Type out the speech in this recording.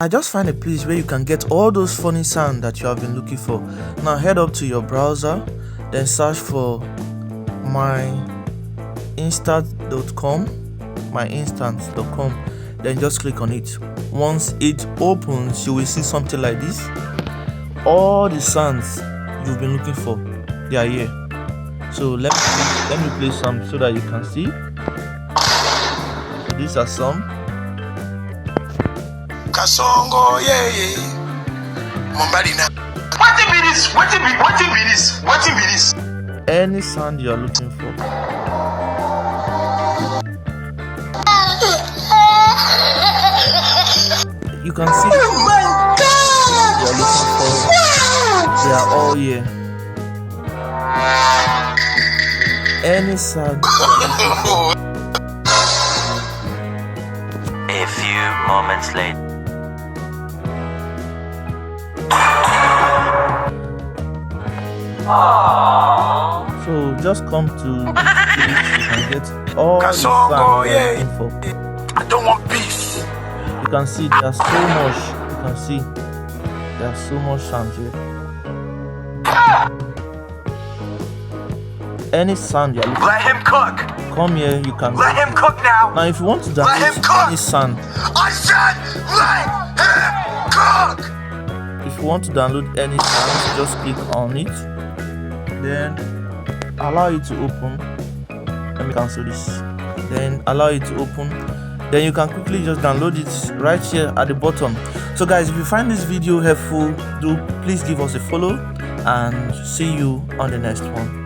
I just find a place where you can get all those funny sounds that you have been looking for. Now head up to your browser, then search for myinstants.com, then just click on it. Once it opens, you will see something like this. All the sounds you've been looking for, they are here. So let me play some so that you can see. So these are some. Kasongo, yeah. Mombalina. What be this? Any sound you are looking for. You can see. Oh my God! You are looking for. They are all here. Any sound. A few moments later. So just come to this place, you can get all the sound you are looking for. I don't want peace. You can see there's so much. You can see there's so much sound here. Any sound you're looking Let him cook. for, come here. You can. Let him cook now. Now, if you want to Let him download cook. any sound, I said let him cook. if you want to download any sound, just click on it. Then allow it to open. Let me cancel this. Then allow it to open. Then you can quickly just download it right here at the bottom. So guys, if you find this video helpful, please give us a follow and see you on the next one.